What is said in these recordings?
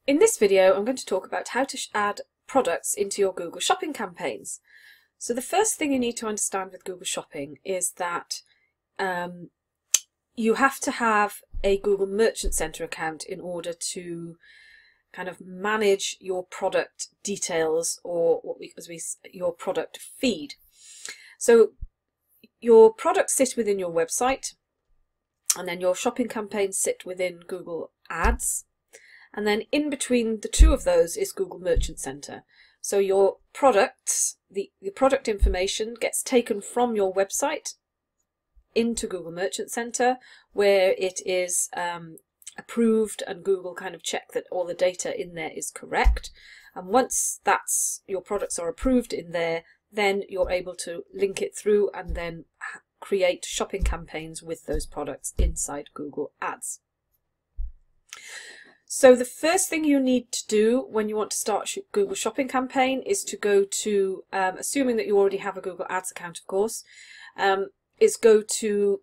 In this video, I'm going to talk about how to add products into your Google Shopping campaigns. So the first thing you need to understand with Google Shopping is that you have to have a Google Merchant Center account in order to kind of manage your product details, or your product feed. So your products sit within your website, and then your shopping campaigns sit within Google Ads. And then in between the two of those is Google Merchant Center. So your products, the product information gets taken from your website into Google Merchant Center, where it is approved, and Google kind of check that all the data in there is correct. And once your products are approved in there, then you're able to link it through and then create shopping campaigns with those products inside Google Ads. So the first thing you need to do when you want to start a Google Shopping campaign is to go to, assuming that you already have a Google Ads account, of course, is go to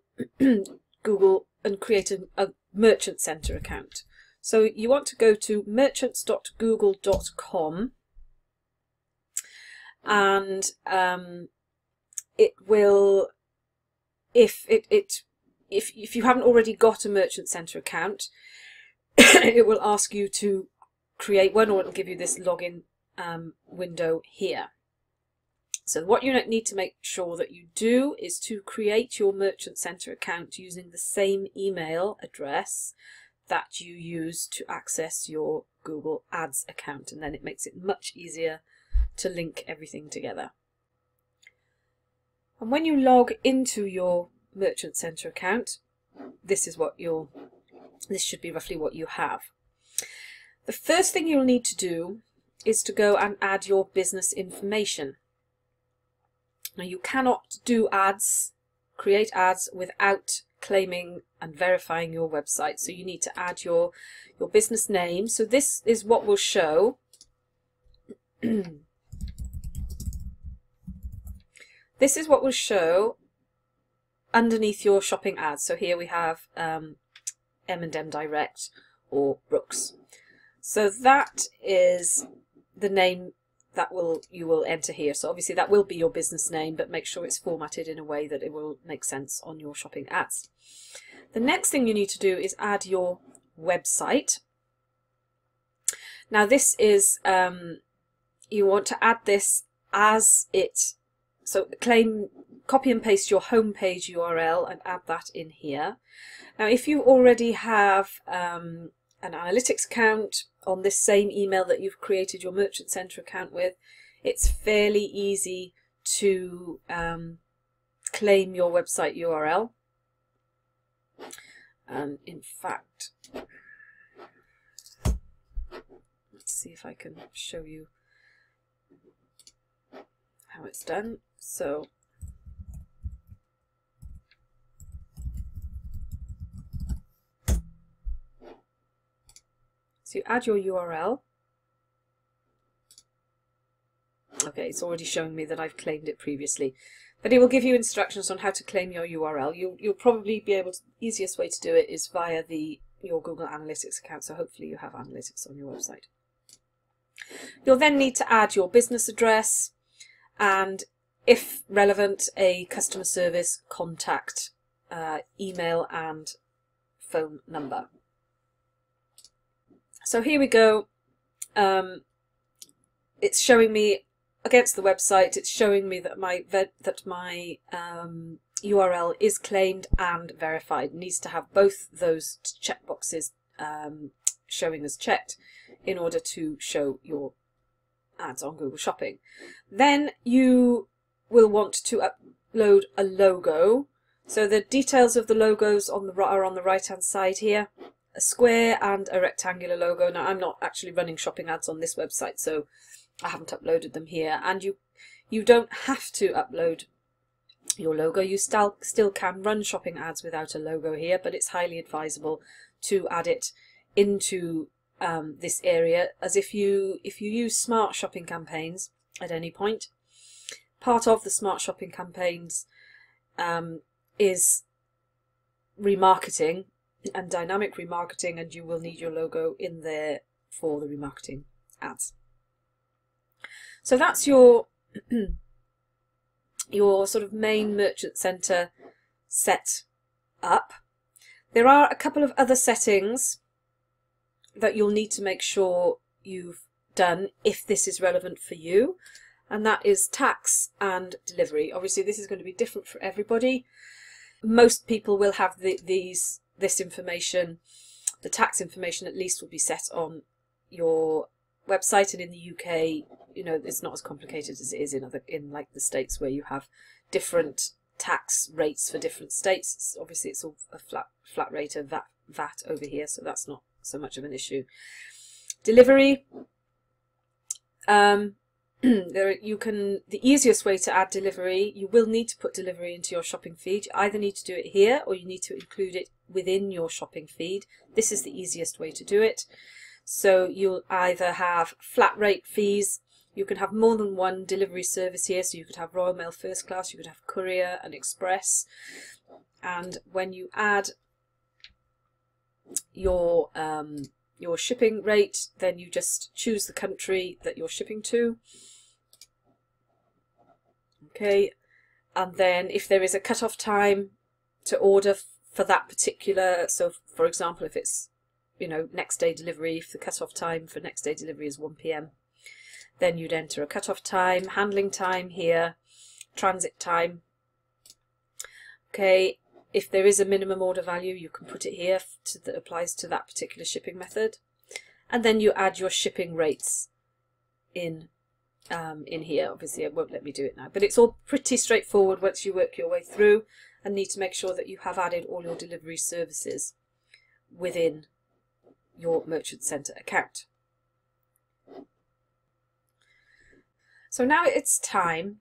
Google and create a Merchant Center account. So you want to go to merchants.google.com, and it will, if you haven't already got a Merchant Center account, it will ask you to create one, or it will give you this login window here. So what you need to make sure that you do is to create your Merchant Center account using the same email address that you use to access your Google Ads account, and then it makes it much easier to link everything together. And when you log into your Merchant Center account, this should be roughly what you have. The first thing you'll need to do is to go and add your business information. Now, you cannot do ads, create ads, without claiming and verifying your website. So you need to add your business name. So this is what will show. This is what will show underneath your shopping ads. So here we have M&M Direct or Brooks. So that is the name that you will enter here. So obviously that will be your business name, but make sure it's formatted in a way that it will make sense on your shopping ads. The next thing you need to do is add your website. Now this is, you want to add this as it, so copy and paste your homepage URL and add that in here. Now, if you already have an analytics account on this same email that you've created your Merchant Center account with, it's fairly easy to claim your website URL. In fact, let's see if I can show you how it's done. So you add your URL. Okay, it's already showing me that I've claimed it previously, but it will give you instructions on how to claim your URL. You'll probably be able to, the easiest way to do it is via your Google Analytics account, so hopefully you have analytics on your website. You'll then need to add your business address and, if relevant, a customer service contact, email and phone number. So here we go. It's showing me against the website. It's showing me that my URL is claimed and verified. It needs to have both those checkboxes showing as checked in order to show your ads on Google Shopping. Then you will want to upload a logo. So the details of the logos are on the right hand side here. A square and a rectangular logo. Now, I'm not actually running shopping ads on this website, so I haven't uploaded them here. And you don't have to upload your logo. You still can run shopping ads without a logo here, but it's highly advisable to add it into this area, as if you use smart shopping campaigns at any point, part of the smart shopping campaigns is remarketing and dynamic remarketing, and you will need your logo in there for the remarketing ads. So that's your your sort of main merchant center set up. There are a couple of other settings that you'll need to make sure you've done if this is relevant for you, and that is tax and delivery. Obviously this is going to be different for everybody. Most people will have this information, the tax information at least, will be set on your website, and in the UK, you know, it's not as complicated as it is in like the States, where you have different tax rates for different states. Obviously it's all a flat rate of VAT over here, so that's not so much of an issue. Delivery, the easiest way to add delivery, you will need to put delivery into your shopping feed. You either need to do it here or you need to include it within your shopping feed. This is the easiest way to do it. So you'll either have flat rate fees, you can have more than one delivery service here, so you could have Royal Mail First Class, you could have Courier and Express, and when you add your shipping rate, then you just choose the country that you're shipping to. Okay, and then if there is a cut-off time to order for that particular, so for example if it's, you know, next day delivery, if the cut-off time for next day delivery is 1 PM, then you'd enter a cut-off time, handling time here, transit time. Okay, if there is a minimum order value, you can put it here that applies to that particular shipping method, and then you add your shipping rates in here. Obviously it won't let me do it now, but it's all pretty straightforward once you work your way through, and need to make sure that you have added all your delivery services within your Merchant Center account. So now it's time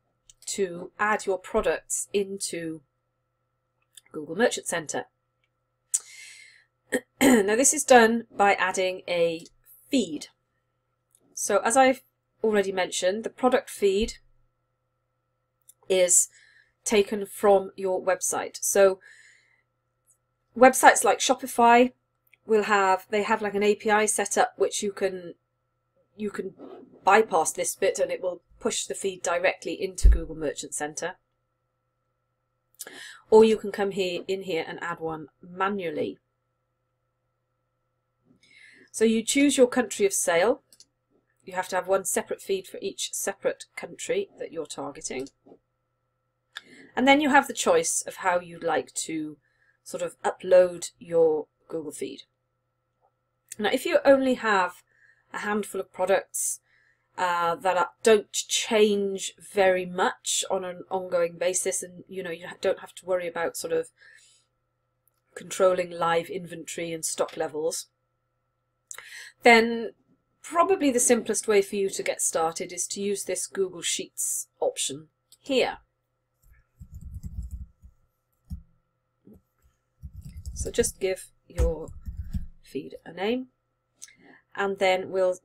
to add your products into Google Merchant Center. Now this is done by adding a feed. So as I've already mentioned, the product feed is taken from your website. So websites like Shopify will have like an API set up which you can bypass this bit and it will push the feed directly into Google Merchant Center. Or you can come in here and add one manually. So you choose your country of sale. You have to have one separate feed for each separate country that you're targeting. And then you have the choice of how you'd like to sort of upload your Google feed. Now, if you only have a handful of products that don't change very much on an ongoing basis, and you know you don't have to worry about sort of controlling live inventory and stock levels, then probably the simplest way for you to get started is to use this Google Sheets option here. So just give your feed a name, and then we'll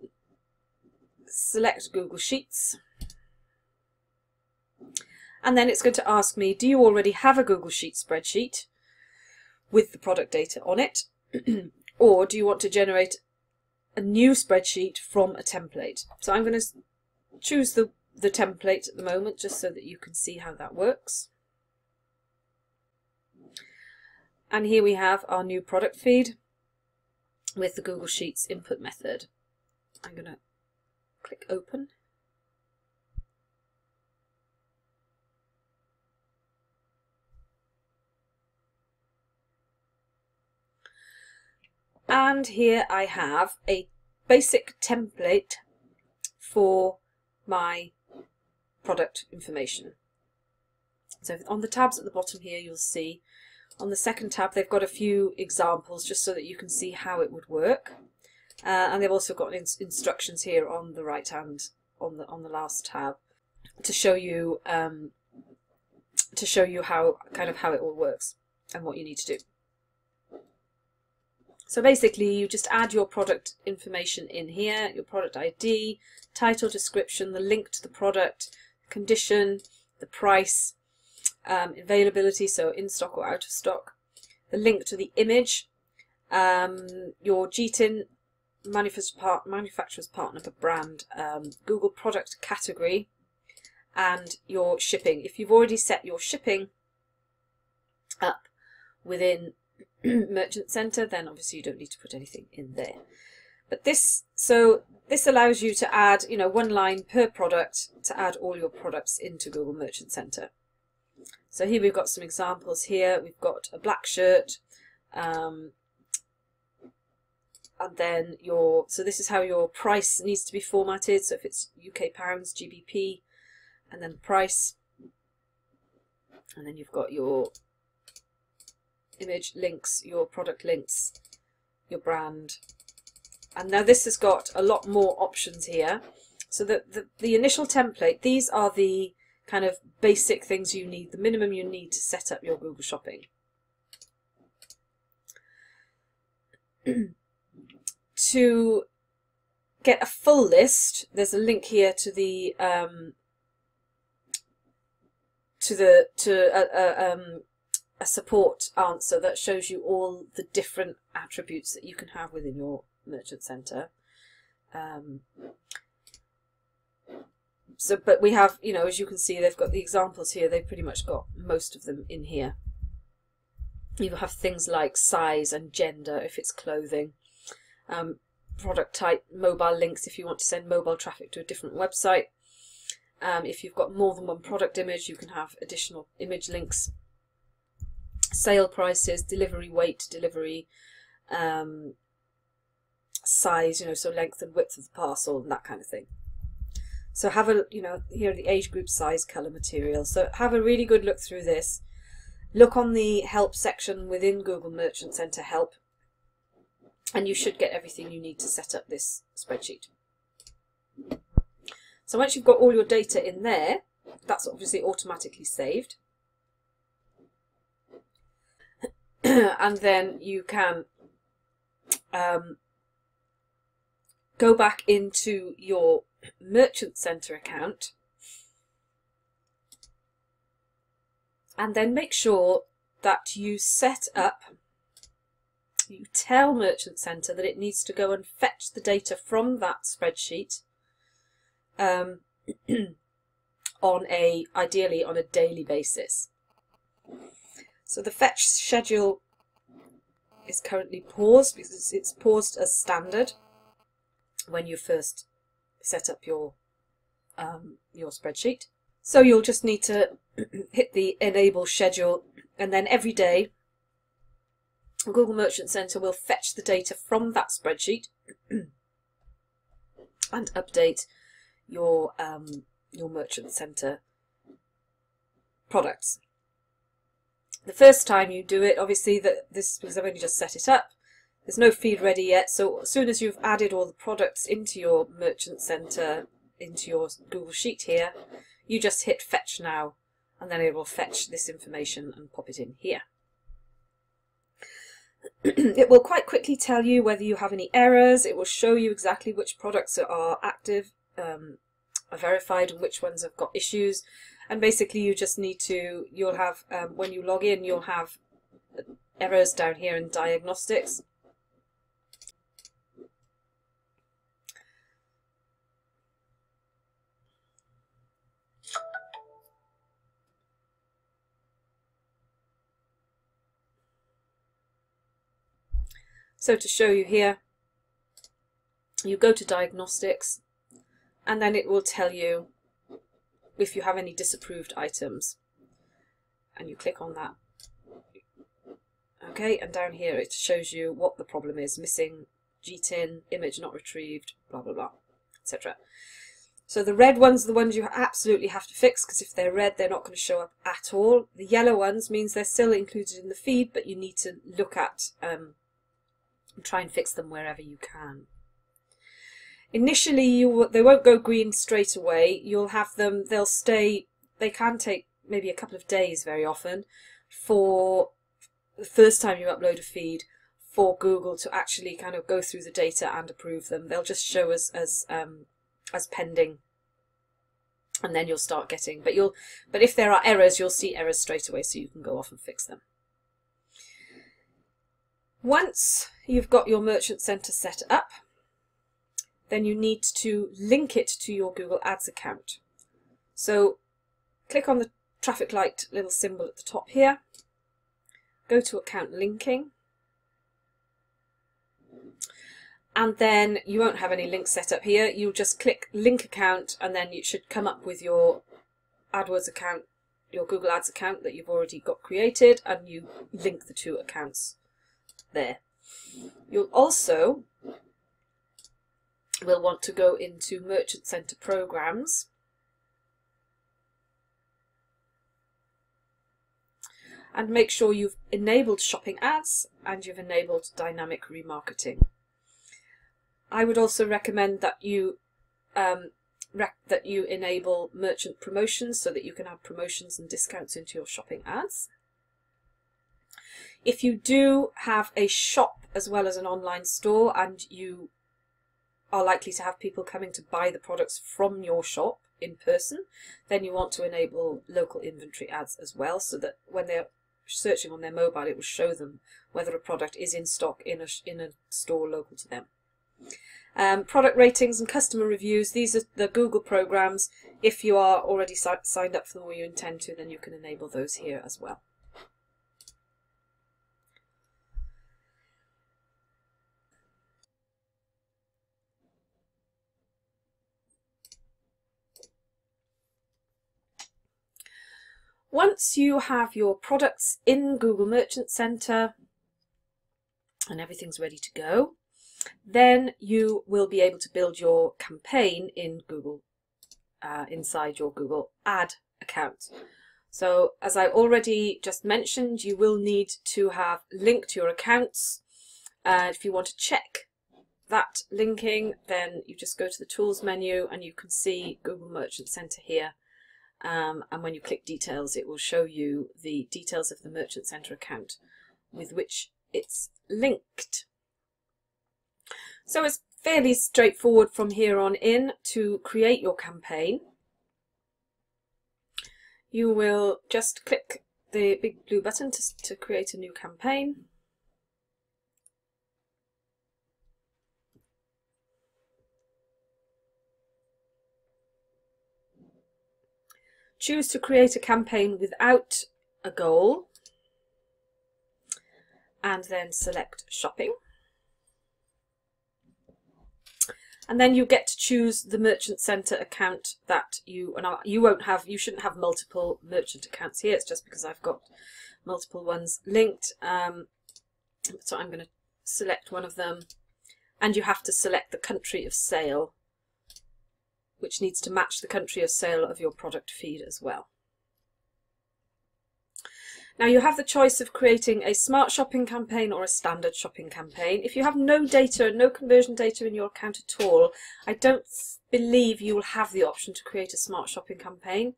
select Google Sheets, and then it's going to ask me, do you already have a Google Sheets spreadsheet with the product data on it, or do you want to generate a new spreadsheet from a template? So I'm going to choose the template at the moment just so that you can see how that works. And here we have our new product feed with the Google Sheets input method. I'm going to click open. And here I have a basic template for my product information. So on the tabs at the bottom here, you'll see on the second tab they've got a few examples just so that you can see how it would work. And they've also got instructions here on the right hand on the last tab to show you how how it all works and what you need to do. So basically you just add your product information in here, your product ID, title, description, the link to the product, condition, the price, availability, so in stock or out of stock, the link to the image, your GTIN manufacturer's partner per brand, Google product category, and your shipping. If you've already set your shipping up within Merchant Center, then obviously you don't need to put anything in there. But this allows you to add, one line per product to add all your products into Google Merchant Center. So here we've got some examples here. We've got a black shirt, and then so this is how your price needs to be formatted. So if it's UK pounds, GBP, and then the price, and then you've got your image links, your product links, your brand. And now this has got a lot more options here. So the initial template, these are the kind of basic things you need, the minimum you need to set up your Google Shopping. To get a full list, there's a link here to the a support answer that shows you all the different attributes that you can have within your Merchant Center. But we have, as you can see, they've got the examples here. They've pretty much got most of them in here. You have things like size and gender if it's clothing, product type, mobile links if you want to send mobile traffic to a different website. If you've got more than one product image, you can have additional image links. Sale prices, delivery weight, delivery size, so length and width of the parcel and that kind of thing. So have a, here are the age group, size, color, material. So have a really good look through this. Look on the help section within Google Merchant Center help, and you should get everything you need to set up this spreadsheet. So once you've got all your data in there, that's obviously automatically saved. And then you can go back into your Merchant Center account and then make sure that you tell Merchant Center that it needs to go and fetch the data from that spreadsheet ideally on a daily basis. So the fetch schedule is currently paused because it's paused as standard when you first set up your spreadsheet. So you'll just need to hit the enable schedule, and then every day Google Merchant Center will fetch the data from that spreadsheet and update your Merchant Center products. The first time you do it, obviously, because I've only just set it up, there's no feed ready yet. So as soon as you've added all the products into your Merchant Center, into your Google Sheet here, you just hit fetch now, and then it will fetch this information and pop it in here. It will quite quickly tell you whether you have any errors. It will show you exactly which products are active, are verified, and which ones have got issues. And basically you just need to, you'll have, when you log in, you'll have errors down here in Diagnostics. So to show you here, you go to Diagnostics, and then it will tell you if you have any disapproved items, and you click on that. Okay, and down here it shows you what the problem is: missing GTIN, image not retrieved, blah blah blah, etc. So the red ones are the ones you absolutely have to fix, because if they're red they're not going to show up at all. The yellow ones means they're still included in the feed, but you need to look at and try and fix them wherever you can. Initially they won't go green straight away. You'll have them, they'll stay, they can take maybe a couple of days very often for the first time you upload a feed for Google to actually kind of go through the data and approve them. They'll just show us as pending, and then you'll start getting, but if there are errors, you'll see errors straight away, so you can go off and fix them. Once you've got your Merchant Center set up, then you need to link it to your Google Ads account. So click on the traffic light little symbol at the top here, go to account linking, and then you won't have any links set up here. You'll just click link account, and then it should come up with your AdWords account, your Google Ads account that you've already got created, and you link the two accounts there. You'll also will want to go into Merchant Center programs, and make sure you've enabled shopping ads and you've enabled dynamic remarketing. I would also recommend that you enable merchant promotions so that you can add promotions and discounts into your shopping ads. If you do have a shop as well as an online store, and you are likely to have people coming to buy the products from your shop in person, then you want to enable local inventory ads as well, so that when they're searching on their mobile, it will show them whether a product is in stock in a store local to them. Product ratings and customer reviews, these are the Google programs. If you are already signed up for them or you intend to, then you can enable those here as well. Once you have your products in Google Merchant Center and everything's ready to go, then you will be able to build your campaign in Google, inside your Google Ad account. So as I already just mentioned, you will need to have linked your accounts. If you want to check that linking, then you just go to the Tools menu and you can see Google Merchant Center here. And when you click details, it will show you the details of the Merchant Center account with which it's linked. So it's fairly straightforward from here on in to create your campaign. You will just click the big blue button to create a new campaign. Choose to create a campaign without a goal, and then select shopping. And then you get to choose the Merchant Center account that you shouldn't have multiple merchant accounts here. It's just because I've got multiple ones linked. So I'm going to select one of them, and you have to select the country of sale, which needs to match the country of sale of your product feed as well. Now you have the choice of creating a smart shopping campaign or a standard shopping campaign. If you have no data, no conversion data in your account at all, I don't believe you will have the option to create a smart shopping campaign,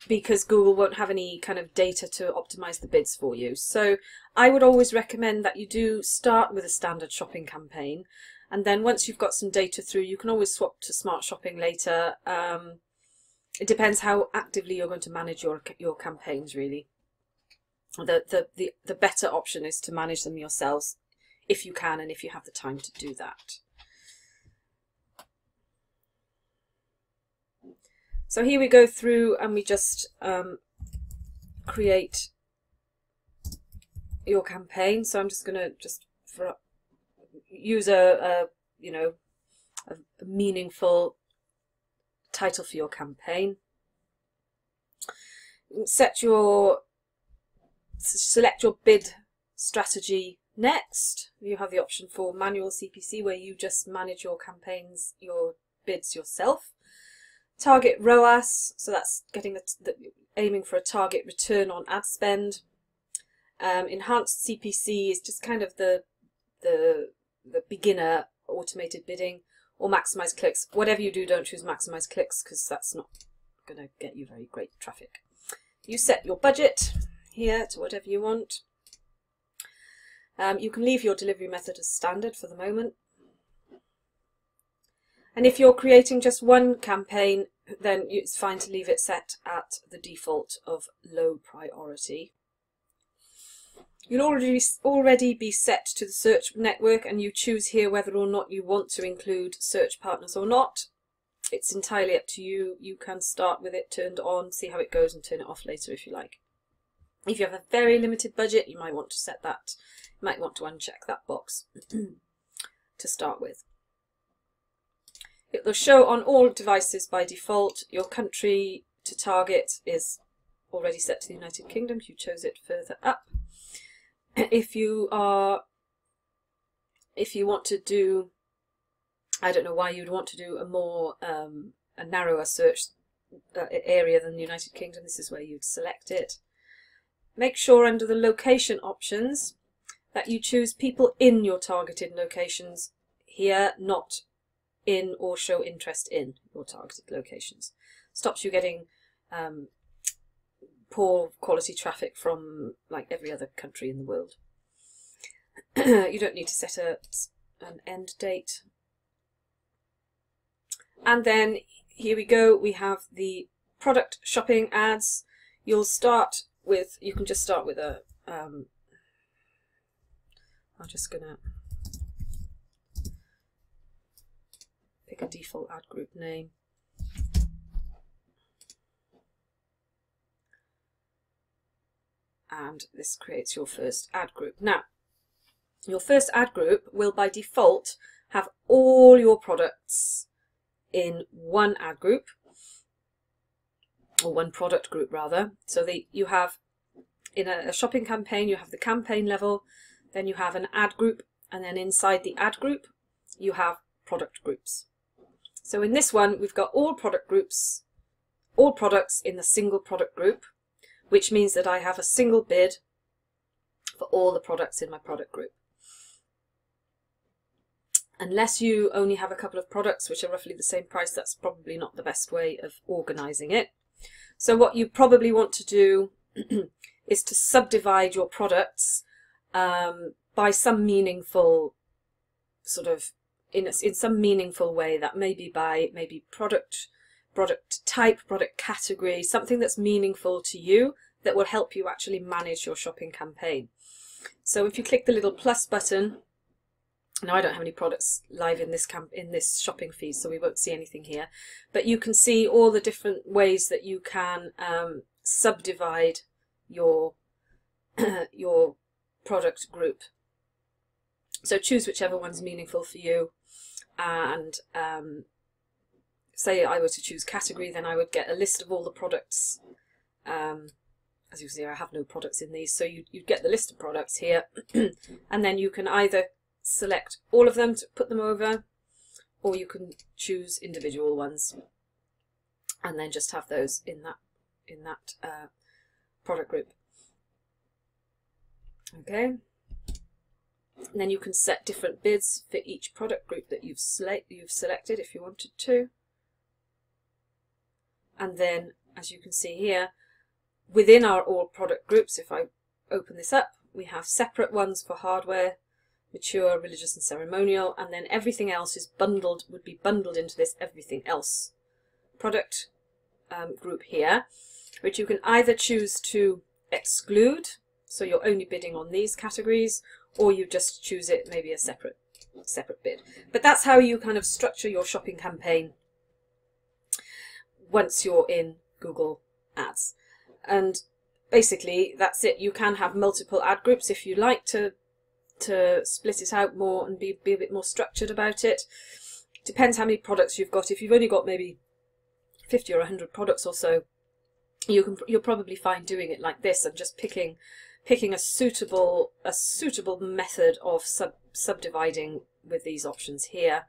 because Google won't have any kind of data to optimize the bids for you. So I would always recommend that you do start with a standard shopping campaign, and then once you've got some data through, you can always swap to smart shopping later. It depends how actively you're going to manage your campaigns, really. The better option is to manage them yourselves if you can and if you have the time to do that. So here we go through and we just create your campaign. So I'm just going to use a meaningful title for your campaign. Select your bid strategy next. You have the option for manual CPC, where you just manage your campaigns, your bids yourself. Target ROAS, so that's getting aiming for a target return on ad spend. Enhanced CPC is just kind of the beginner automated bidding. Or maximize clicks. Whatever you do, don't choose maximize clicks, because that's not going to get you very great traffic. You set your budget here to whatever you want. You can leave your delivery method as standard for the moment. And if you're creating just one campaign, then it's fine to leave it set at the default of low priority. You'll already be set to the search network, and you choose here whether or not you want to include search partners or not. It's entirely up to you. You can start with it turned on, see how it goes, and turn it off later if you like. If you have a very limited budget, you might want to set that. You might want to uncheck that box to start with. It will show on all devices by default. Your country to target is already set to the United Kingdom. You chose it further up. If you want to do, I don't know why you'd want to do a more a narrower search area than the United Kingdom, this is where you'd select it. Make sure under the location options that you choose people in your targeted locations here, not in or show interest in your targeted locations. Stops you getting poor quality traffic from like every other country in the world. You don't need to set an end date. And then here we go, we have the product shopping ads. You'll start with, you can just start with a, I'm just going to pick a default ad group name. And this creates your first ad group. Now, your first ad group will by default have all your products in one ad group, or one product group rather. So you have, in a shopping campaign, you have the campaign level, then you have an ad group, and then inside the ad group you have product groups. So in this one we've got all product groups, all products in the single product group, which means that I have a single bid for all the products in my product group. Unless you only have a couple of products which are roughly the same price, that's probably not the best way of organising it. So what you probably want to do is to subdivide your products by some meaningful sort of, in some meaningful way. That may be by maybe product type, product category, something that's meaningful to you that will help you actually manage your shopping campaign. So if you click the little plus button, now I don't have any products live in this shopping feed, so we won't see anything here, but you can see all the different ways that you can subdivide your your product group. So choose whichever one's meaningful for you, and say I were to choose category, then I would get a list of all the products. As you can see, I have no products in these, so you'd get the list of products here, and then you can either select all of them to put them over, or you can choose individual ones and then just have those in that product group. Okay, and then you can set different bids for each product group that you've selected if you wanted to. And then, as you can see here, within our all product groups, if I open this up, we have separate ones for hardware, mature, religious and ceremonial, and then everything else is would be bundled into this everything else product group here, which you can either choose to exclude, so you're only bidding on these categories, or you just choose it maybe a separate bid. But that's how you kind of structure your shopping campaign once you're in Google Ads. And basically that's it. You can have multiple ad groups if you like to split it out more and be a bit more structured about it. Depends how many products you've got. If you've only got maybe 50 or 100 products or so, you're probably fine doing it like this and just picking a suitable method of subdividing with these options here.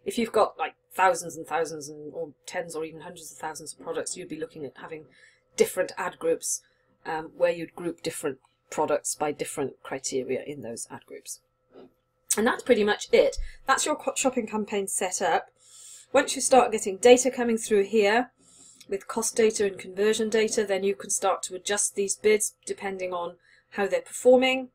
If you've got like thousands and thousands or tens or even hundreds of thousands of products, you'd be looking at having different ad groups where you'd group different products by different criteria in those ad groups. And that's pretty much it. That's your shopping campaign set up. Once you start getting data coming through here with cost data and conversion data, then you can start to adjust these bids depending on how they're performing.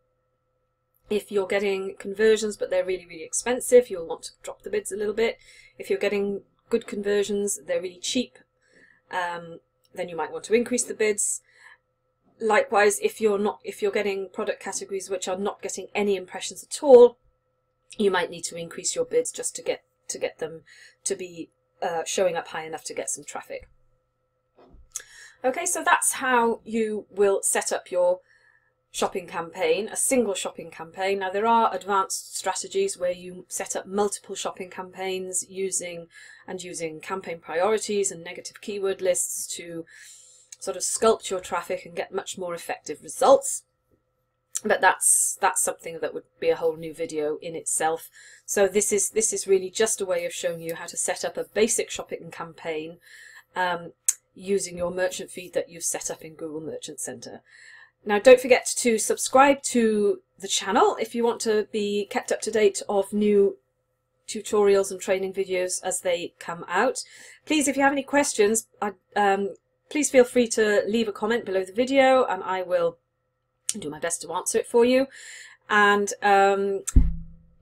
If you're getting conversions but they're really, really expensive, you'll want to drop the bids a little bit. If you're getting good conversions, they're really cheap, then you might want to increase the bids. likewise, if you're getting product categories which are not getting any impressions at all, you might need to increase your bids just to get them to be showing up high enough to get some traffic. Okay, so that's how you will set up your shopping campaign, a single shopping campaign. Now there are advanced strategies where you set up multiple shopping campaigns using campaign priorities and negative keyword lists to sort of sculpt your traffic and get much more effective results. But that's something that would be a whole new video in itself. So this is really just a way of showing you how to set up a basic shopping campaign using your merchant feed that you've set up in Google Merchant Center. Now don't forget to subscribe to the channel if you want to be kept up to date of new tutorials and training videos as they come out. Please, if you have any questions, please feel free to leave a comment below the video and I will do my best to answer it for you. And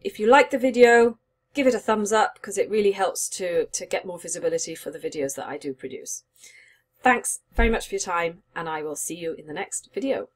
if you like the video, give it a thumbs up because it really helps to get more visibility for the videos that I do produce. Thanks very much for your time and I will see you in the next video.